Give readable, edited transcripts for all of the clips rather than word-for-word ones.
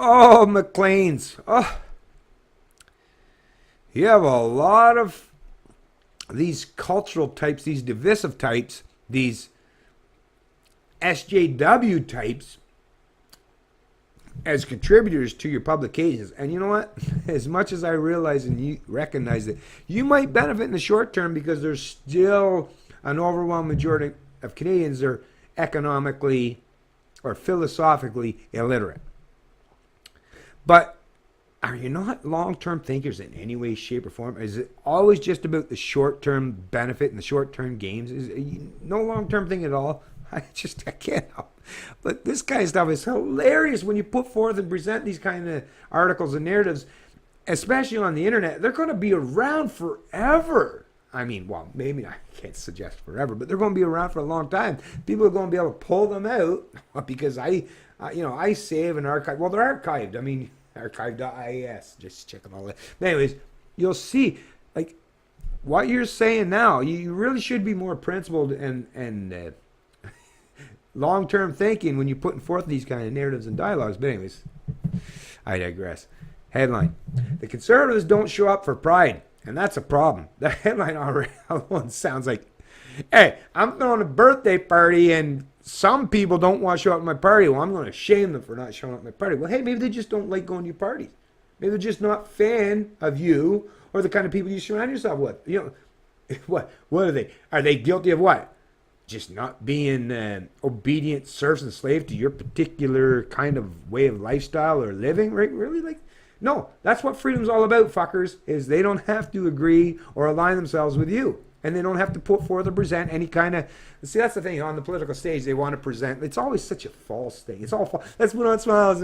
Oh, McLean's. Oh, you have a lot of these cultural types, these divisive types, these SJW types as contributors to your publications. And you know what? As much as I realize and you recognize that you might benefit in the short term because there's still an overwhelming majority of Canadians that are economically or philosophically illiterate. But are you not long-term thinkers in any way, shape, or form? Is it always just about the short-term benefit and the short-term gains? Is no long-term thing at all? I can't help. But this kind of stuff is hilarious when you put forth and present these kind of articles and narratives, especially on the internet. They're going to be around forever. I mean, well, maybe I can't suggest forever, but they're going to be around for a long time. People are going to be able to pull them out because I save and archive. Well, they're archived. I mean, archive.is, just checking all that. But anyways, you'll see, like, what you're saying now, you really should be more principled and long-term thinking when you're putting forth these kind of narratives and dialogues. But anyways, I digress. Headline: the Conservatives don't show up for Pride, and that's a problem. The headline alone sounds like, hey, I'm throwing a birthday party and some people don't want to show up at my party. Well, I'm going to shame them for not showing up at my party. Well, hey, maybe they just don't like going to your parties. Maybe they're just not a fan of you or the kind of people you surround yourself with. You know, what are they? Are they guilty of what? Just not being obedient serfs and slaves to your particular kind of way of lifestyle or living, right? Really? Like, no, that's what freedom's all about, fuckers, is they don't have to agree or align themselves with you. And they don't have to put forth or present any kind of... See, that's the thing. On the political stage, they want to present... It's always such a false thing. It's all false. Let's put on smiles.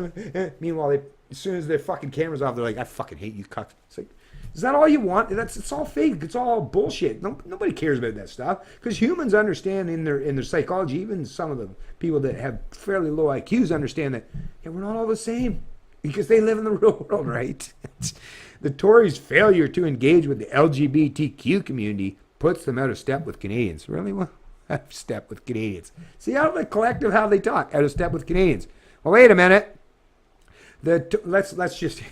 Meanwhile, as soon as their fucking camera's off, they're like, I fucking hate you, cuck. It's like, is that all you want? It's all fake. It's all bullshit. Nobody cares about that stuff. Because humans understand in their psychology, even some of the people that have fairly low IQs understand that, yeah, we're not all the same. Because they live in the real world, right? The Tories' failure to engage with the LGBTQ community puts them out of step with Canadians. Really? Well, out of step with Canadians. See how the collective, how they talk, out of step with Canadians. Well, wait a minute. Let's just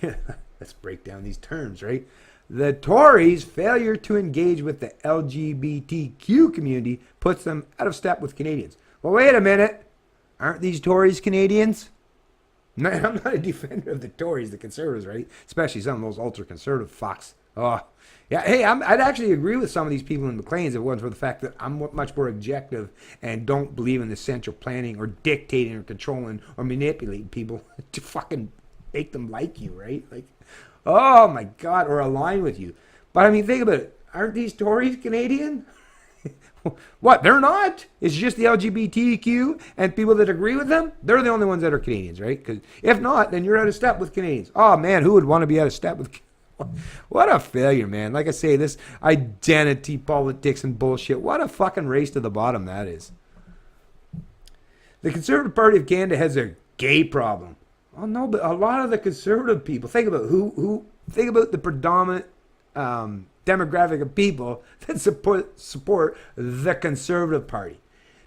let's break down these terms, right? The Tories' failure to engage with the LGBTQ community puts them out of step with Canadians. Well, wait a minute. Aren't these Tories Canadians? No, I'm not a defender of the Tories, the Conservatives, right? Especially some of those ultra-conservative fucks. Oh, yeah. Hey, I'd actually agree with some of these people in Maclean's if it wasn't for the fact that I'm much more objective and don't believe in the central planning or dictating or controlling or manipulating people to fucking make them like you, right? Like, oh my God, or align with you. But I mean, think about it. Aren't these Tories Canadian? What? They're not? It's just the LGBTQ and people that agree with them? They're the only ones that are Canadians, right? Because if not, then you're out of step with Canadians. Oh man, who would want to be out of step with Canadians? What a failure, man. Like I say, this identity politics and bullshit, what a fucking race to the bottom that is. The Conservative Party of Canada has a gay problem. Oh no, but a lot of the conservative people, think about think about the predominant demographic of people that support the Conservative Party.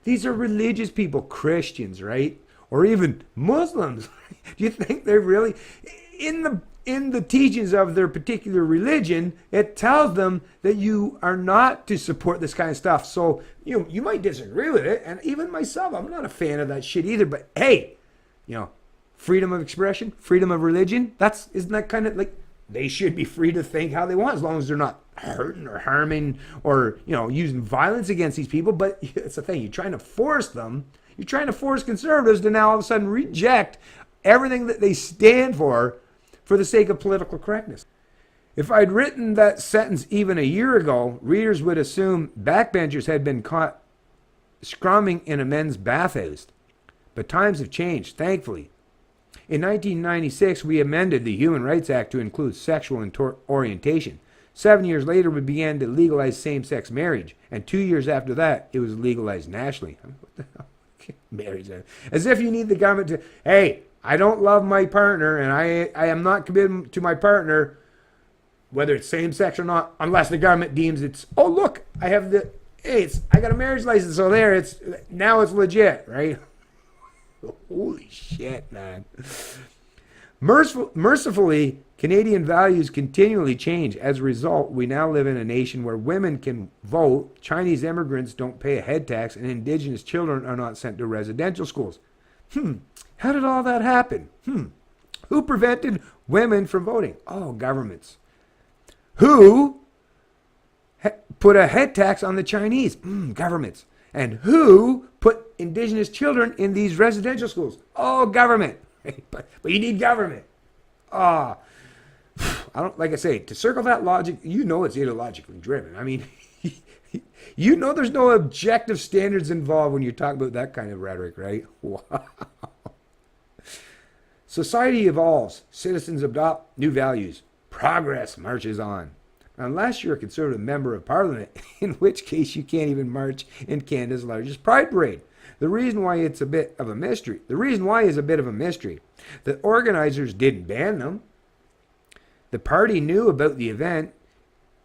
These are religious people, Christians, right? Or even Muslims. Do you think they're really in the teachings of their particular religion? It tells them that you are not to support this kind of stuff. So you might disagree with it, and even myself, I'm not a fan of that shit either. But hey, freedom of expression, freedom of religion. Isn't that kind of like they should be free to think how they want as long as they're not hurting or harming or using violence against these people. But it's the thing, you're trying to force them. You're trying to force conservatives to now all of a sudden reject everything that they stand for the sake of political correctness. If I'd written that sentence even a year ago, readers would assume backbenchers had been caught scrumming in a men's bathhouse. But times have changed, thankfully. In 1996, we amended the Human Rights Act to include sexual orientation. 7 years later, we began to legalize same-sex marriage. And 2 years after that, it was legalized nationally. What the hell? Marriage. As if you need the government to, hey, I don't love my partner and I am not committed to my partner, whether it's same-sex or not, unless the government deems it's, oh, look, I got a marriage license, so now it's legit, right? Holy shit, man. Mercifully, Canadian values continually change. As a result, we now live in a nation where women can vote, Chinese immigrants don't pay a head tax, and Indigenous children are not sent to residential schools. How did all that happen? Who prevented women from voting? Oh, governments. Who put a head tax on the Chinese? Governments. And who put Indigenous children in these residential schools? Oh, government. But you need government. I don't, like I say, to circle that logic, you know it's ideologically driven. I mean, you know there's no objective standards involved when you talk about that kind of rhetoric, right? Wow. Society evolves. Citizens adopt new values. Progress marches on. Unless you're a Conservative member of Parliament, in which case you can't even march in Canada's largest Pride Parade. The reason why it's a bit of a mystery. The reason why is a bit of a mystery. The organizers didn't ban them. The party knew about the event.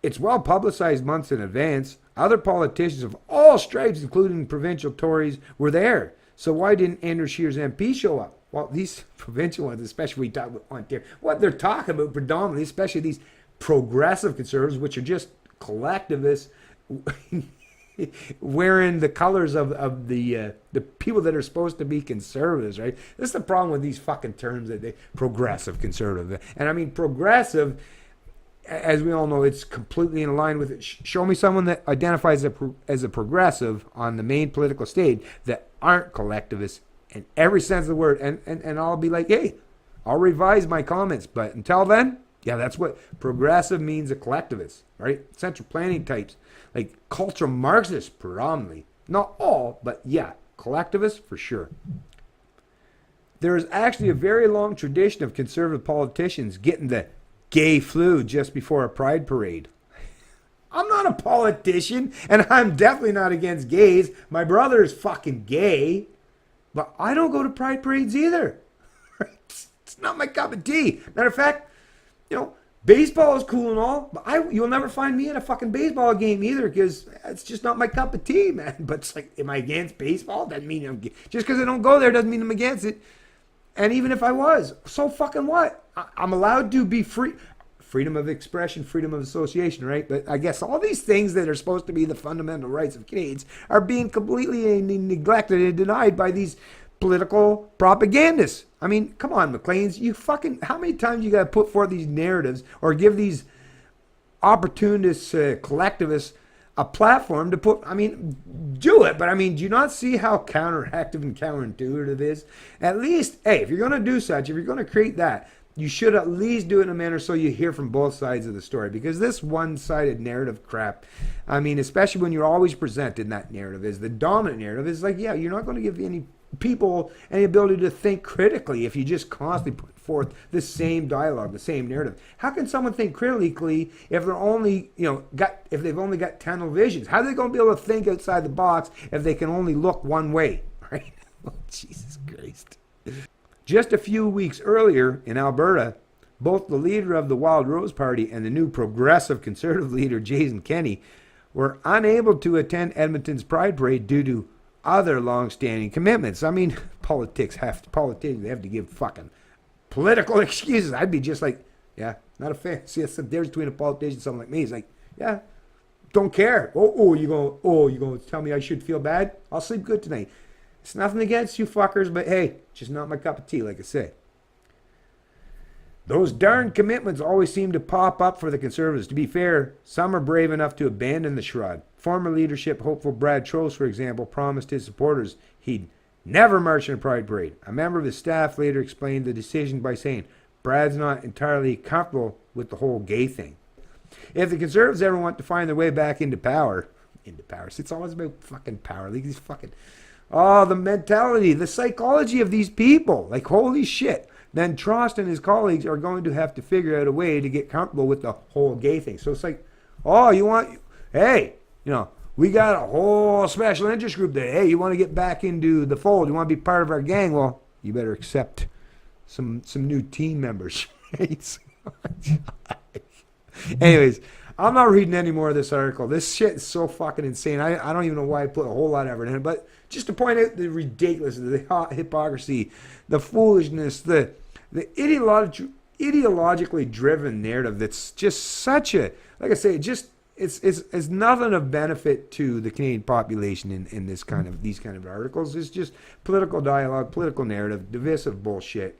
It's well publicized months in advance. Other politicians of all stripes, including provincial Tories, were there. So why didn't Andrew Scheer's MP show up? Well, these provincial ones, especially when we talk about Ontario, what they're talking about predominantly, especially these progressive Conservatives, which are just collectivists, wearing the colors of the people that are supposed to be conservatives, right? This is the problem with these fucking terms that they progressive conservative, and I mean progressive. As we all know, it's completely in line with it. Show me someone that identifies as a progressive on the main political stage that aren't collectivists in every sense of the word, and I'll be like, hey, I'll revise my comments. But until then, yeah, that's what progressive means, a collectivist, right? Central planning types, like cultural Marxists predominantly. Not all, but yeah, collectivists for sure. There is actually a very long tradition of conservative politicians getting the gay flu just before a pride parade. I'm not a politician, and I'm definitely not against gays. My brother is fucking gay, but I don't go to pride parades either. It's not my cup of tea. Matter of fact, you know, baseball is cool and all, but you'll never find me at a fucking baseball game either, because it's just not my cup of tea, man. But it's like, am I against baseball? Doesn't mean I'm just because I don't go there doesn't mean I'm against it. And even if I was, so fucking what? I'm allowed to be free. Freedom of expression, freedom of association, right? But I guess all these things that are supposed to be the fundamental rights of Canadians are being completely neglected and denied by these political propagandists. I mean, come on, McLean's, you fucking, how many times you got to put forth these narratives or give these opportunists, collectivists, a platform to put, I mean, do it. But I mean, do you not see how counteractive and counterintuitive it is? At least, hey, if you're going to do such, if you're going to create that, you should at least do it in a manner so you hear from both sides of the story. Because this one-sided narrative crap, I mean, especially when you're always presented that narrative as the dominant narrative, is like, yeah, you're not going to give any people any ability to think critically if you just constantly put forth the same dialogue, the same narrative. How can someone think critically if they're only, if they've only got tunnel visions? How are they going to be able to think outside the box if they can only look one way, right? Oh, Jesus Christ. Just a few weeks earlier in Alberta, both the leader of the Wild Rose Party and the new progressive conservative leader, Jason Kenney, were unable to attend Edmonton's Pride Parade due to other long-standing commitments. I mean, politicians have to give fucking political excuses. I'd be just like, yeah, not a fan. See, that's the difference between a politician and someone like me. He's like, yeah, don't care. You gonna tell me I should feel bad? I'll sleep good tonight. It's nothing against you fuckers, but hey, just not my cup of tea, like I say. Those darn commitments always seem to pop up for the Conservatives. To be fair, some are brave enough to abandon the shroud. Former leadership hopeful Brad Trost, for example, promised his supporters he'd never march in a Pride Parade. A member of his staff later explained the decision by saying, Brad's not entirely comfortable with the whole gay thing. If the Conservatives ever want to find their way back into power, it's always about fucking power. Like these fucking... Oh, the mentality, the psychology of these people. Like, holy shit. Then Trost and his colleagues are going to have to figure out a way to get comfortable with the whole gay thing. So it's like, hey, we got a whole special interest group there. Hey, you want to get back into the fold? You want to be part of our gang? Well, you better accept some new team members. Anyways, I'm not reading any more of this article. This shit is so fucking insane. I don't even know why I put a whole lot of effort in it, but just to point out the ridiculousness, the hypocrisy, the foolishness, the the ideologically driven narrative that's just such a, like I say, just it's nothing of benefit to the Canadian population in these kind of articles. It's just political dialogue, political narrative, divisive bullshit.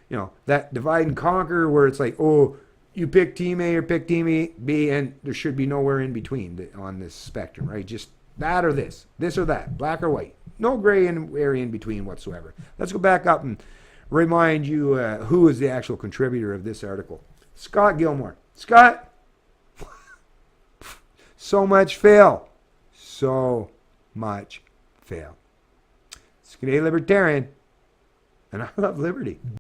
You know, that divide and conquer where it's like, oh, you pick team A or pick team B, and there should be nowhere in between on this spectrum, right? Just that or this or that, black or white. No gray area in between whatsoever. Let's go back up and remind you who is the actual contributor of this article. Scott Gilmore. Scott, so much fail. So much fail. It's Canadian Libertarian, and I love liberty.